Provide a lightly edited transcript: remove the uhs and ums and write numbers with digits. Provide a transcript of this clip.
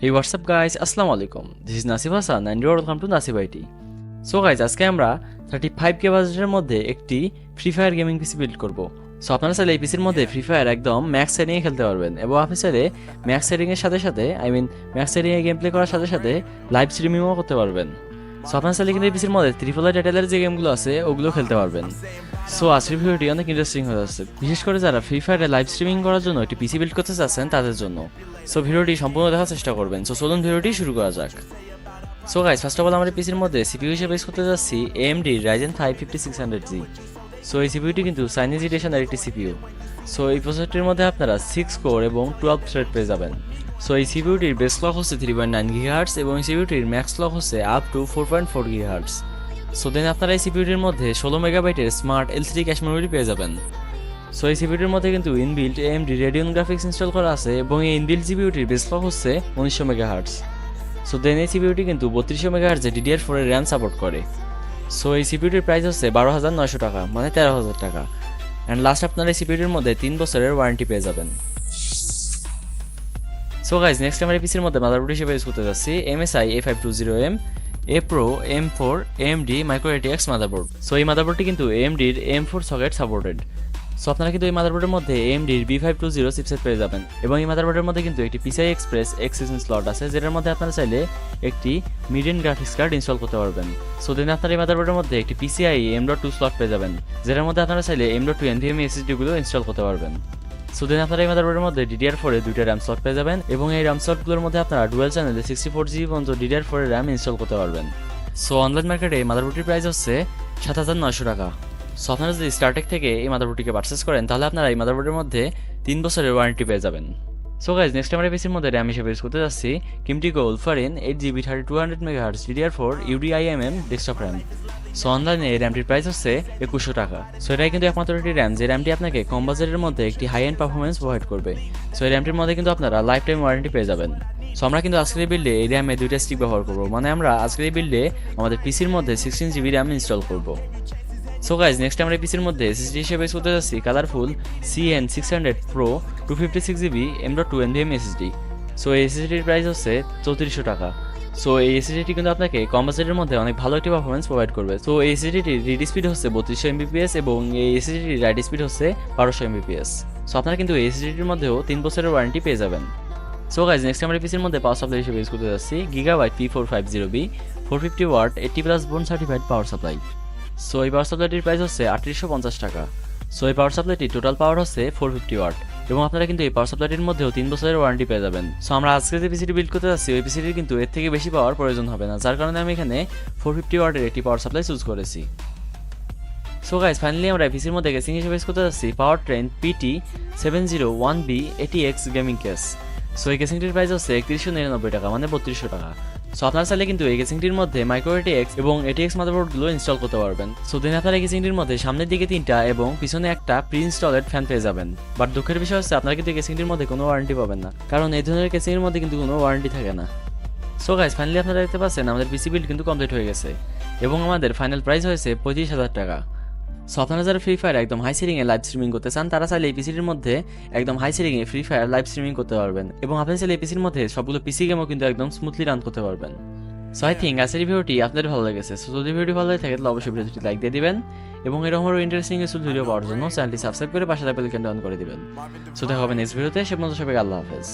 Hey, what's up guys? Assalamu alaikum. This is Nasib Hassan and you're welcome to Nasib IT. So guys, আজকে আমরা 35k বাজেটের মধ্যে একটি free fire gaming PC build করব। So আপনারা চাইলে এই পিসির মধ্যে ফ্রি ফায়ার একদম ম্যাক্স সেটিং এ খেলতে পারবেন এবং আপনি চাইলে ম্যাক্স সেটিং এর সাথে সাথে ম্যাক্স সেটিং এ গেম প্লে করার সাথে সাথে লাইভ স্ট্রিমিংও করতে পারবেন। সো আপনারা চাইলে কিন্তু এই পিসির মধ্যে ট্রিপল আই টাইটেলের যে গেমগুলো আছে ওগুলো খেলতে পারবেন। সো আজকের ভিডিওটি অনেক ইন্টারেস্টিং হয়ে যাচ্ছে, বিশেষ করে যারা ফ্রি ফায়ারে লাইভ স্ট্রিমিং করার জন্য একটি পিসি বিল্ড করতে চাচ্ছেন তাদের জন্য। সো ভিডিওটি সম্পূর্ণ দেখার চেষ্টা করবেন। সো চলুন ভিডিওটি শুরু করা যাক। So guys, first of all আমরা পিসির মধ্যে সিপিইউ হিসেবে ইউজ করতে যাচ্ছি AMD Ryzen 5 5600G। সো এই সিপিইউটি কিন্তু চাইনিজ এডিশনের একটি সিপিইউ। সো এই প্রসেসরটির মধ্যে আপনারা 6 কোর এবং 12 থ্রেড পেয়ে যাবেন। সো এই সিপিইউটির বেস ক্লক হচ্ছে 3.9 GHz এবং এই সিপিইউটির ম্যাক্স ক্লক হচ্ছে up to 4.4 GHz। So then আপনারা এই সিপিইউটির মধ্যে 16 মেগাবাইটের স্মার্ট L3 ক্যাশ মেমরি পেয়ে যাবেন। সো এই সিপিইউটির মধ্যে কিন্তু inbuilt AMD Radeon graphics install করা আছে এবং এই ইনবিল্ট সিপিইউটির বেস ক্লক হচ্ছে 1900 মেগাহার্টজ। সো দেন এই সিপিইউটি কিন্তু 3200 মেগাহার্টজ DDR4 এর র্যাম সাপোর্ট করে। সো এই সিপিইউটির প্রাইস হচ্ছে 12,900 টাকা, মানে 13,000 টাকা। অ্যান্ড লাস্ট আপনারা এই সিপিইউটির মধ্যে 3 বছরের ওয়ারেন্টি পেয়ে যাবেন। সো গাইজ, নেক্সট আমরা পিসির মধ্যে মাদারবোর্ড হিসেবে ইউজ করতে যাচ্ছি MSI A520M A Pro M4 AMD Micro ATX motherboard. So এই মাদারবোর্ডটি কিন্তু AMD এর M4 সকেট সাপোর্টেড। সো আপনারা কিন্তু এই মাদারবোর্ডের মধ্যে AMD B520 চিপসেট পেয়ে যাবেন এবং এই মাদারবোর্ডের মধ্যে কিন্তু একটি PCI Express এক্সটেনশন স্লট আছে, যেটার মধ্যে আপনারা চাইলে একটি মিড-এন্ড গ্রাফিক্স কার্ড ইনস্টল করতে পারবেন। সো দেন আপনারা এই মাদারবোর্ডের মধ্যে একটি PCIe M.2 স্লট পেয়ে যাবেন, যেটার মধ্যে আপনারা চাইলে M.2 NVMe SSD গুলো ইনস্টল করতে পারবেন। সো দেন আপনারা এই মাদারবোর্ডের মধ্যে DDR4 এর দুইটা র্যাম স্লট পেয়ে যাবেন এবং এই র্যাম স্লটগুলোর মধ্যে আপনারা ডুয়াল চ্যানেলে 64GB পর্যন্ত DDR4 এর র্যাম ইনস্টল করতে পারবেন। সো অনলাইন মার্কেটে এই মাদারবোর্ডটির প্রাইস হচ্ছে 7,900 টাকা। সো আপনারা যদি স্টারটেক থেকে এই মাদারবোর্ডটিকে পারচেস করেন তাহলে আপনারা এই মাদারবোর্ডের মধ্যে 3 বছরের ওয়ারেন্টি পেয়ে যাবেন। সো গাইজ, নেক্সট আমরা পিসির মধ্যে র্যাম হিসেবে ইউজ করতে যাচ্ছি কিমটিকো উলফারিন 8GB 3200 MHz DDR4 UDIMM desktop RAM. So অনলাইনে এই র্যামটির প্রাইস হচ্ছে 2100 টাকা। সো এটাই কিন্তু একমাত্র একটি র্যাম যে র্যামটি আপনাকে কম বাজেটের মধ্যে একটি হাই এন্ড পারফরমেন্স প্রোভাইড করবে। সো এই র্যামটির মধ্যে কিন্তু আপনারা লাইফ টাইম ওয়ারেন্টি পেয়ে যাবেন। সো আমরা কিন্তু আজকের এই বিল্ডে এই র্যামে দুইটা স্টিক ব্যবহার করবো, মানে আমরা আজকের এই বিল্ডে আমাদের পিসির মধ্যে 16GB র্যাম ইনস্টল করবো। সো গাইজ, নেক্সট আমরা পিসির মধ্যে SSD হিসেবে ইউজ করতে যাচ্ছি colourful CN600 Pro 256GB M.2 NVMe SSD। So এই SSDটির প্রাইস হচ্ছে 3400 টাকা। সো এই SSDটি কিন্তু আপনাকে কম বাজেটের মধ্যে অনেক ভালো একটি পারফরমেন্স প্রোভাইড করবে। সো এই SSDটির রিড স্পিড হচ্ছে 3200 Mbps এবং এই SSDটির রাইট স্পিড হচ্ছে 1200 Mbps। সো আপনারা কিন্তু এই SSDটির মধ্যেও 3 বছরের ওয়ারেন্টি পেয়ে যাবেন। সো গাইজ, নেক্সট আমরা পিসির মধ্যে পাওয়ার সাপ্লাই হিসেবে ইউজ করতে যাচ্ছি Gigabyte P450B 450W 80+ বোন সার্টিফাইড পাওয়ার সাপ্লাই। সো এই পাওয়ার সাপ্লাইটির প্রাইস হচ্ছে 3850 টাকা। সো এই পাওয়ার সাপ্লাইটির টোটাল পাওয়ার হচ্ছে 450W এবং আপনারা কিন্তু এই পাওয়ার সাপ্লাইটির মধ্যেও 3 বছরের ওয়ারেন্টি পেয়ে যাবেন। সো আমরা আজকে যে পিসিটি বিল্ড করতে যাচ্ছি ওই পিসিটির কিন্তু এর থেকে বেশি পাওয়ার প্রয়োজন হবে না, যার কারণে আমি এখানে 450W এর একটি পাওয়ার সাপ্লাই চুজ করেছি। সো গাইজ, ফাইনালি আমরা পিসির মধ্যে গেসিং হিসেবে ইউজ করতে যাচ্ছি পাওয়ার train PT701B ATX gaming case. So এই কেসিংটির প্রাইস হচ্ছে 3199 টাকা, মানে 3200 টাকা। সো আপনারা চাইলে কিন্তু এই কেসিংটির মধ্যে মাইক্রো ATX এবং ATX মাদারবোর্ডগুলো ইনস্টল করতে পারবেন। সো দেন আপনারা এই কেসিংটির মধ্যে সামনের দিকে 3টা এবং পিছনে একটা প্রি ইনস্টলেড ফ্যান পেয়ে যাবেন। বাট দুঃখের বিষয় হচ্ছে আপনারা কিন্তু এই কেসিংটির মধ্যে কোনো ওয়ারেন্টি পাবেন না, কারণ এই ধরনের কেসিংয়ের মধ্যে কিন্তু কোনো ওয়ারেন্টি থাকে না। সো গাইজ, ফাইনালি আপনারা দেখতে পাচ্ছেন আমাদের পিসি বিল্ড কিন্তু কমপ্লিট হয়ে গেছে এবং আমাদের ফাইনাল প্রাইস হয়েছে 35,000 টাকা। সো আপনারা যারা ফ্রি ফায়ার একদম হাই সেটিংয়ে লাইভ স্ট্রিমিং করতে চান তারা চাইলে এই পিসিটির মধ্যে একদম হাই সেটিংয়ে ফ্রি ফায়ার লাইভ স্ট্রিমিং করতে পারবেন এবং আপনি চাইলে এই পিসির মধ্যে সবগুলো পিসি গেমও কিন্তু একদম স্মুথলি রান করতে পারবেন। সো আই থিঙ্ক আজকের ভিডিওটি আপনাদের ভালো লেগেছে। সো যদি ভিডিও ভালো লাগে থাকে তাহলে অবশ্যই ভিডিওটি লাইক দিয়ে দিবেন এবং এরকম আরও ইন্টারেস্টিং ভিডিও পাওয়ার জন্য চ্যানেলটি সাবস্ক্রাইব করে পাশে বেল আইকনটি অন করে দিবেন। সো দেখা হবে নেক্সট ভিডিওতে। সে পর্যন্ত সবাইকে আল্লাহ হাফেজ।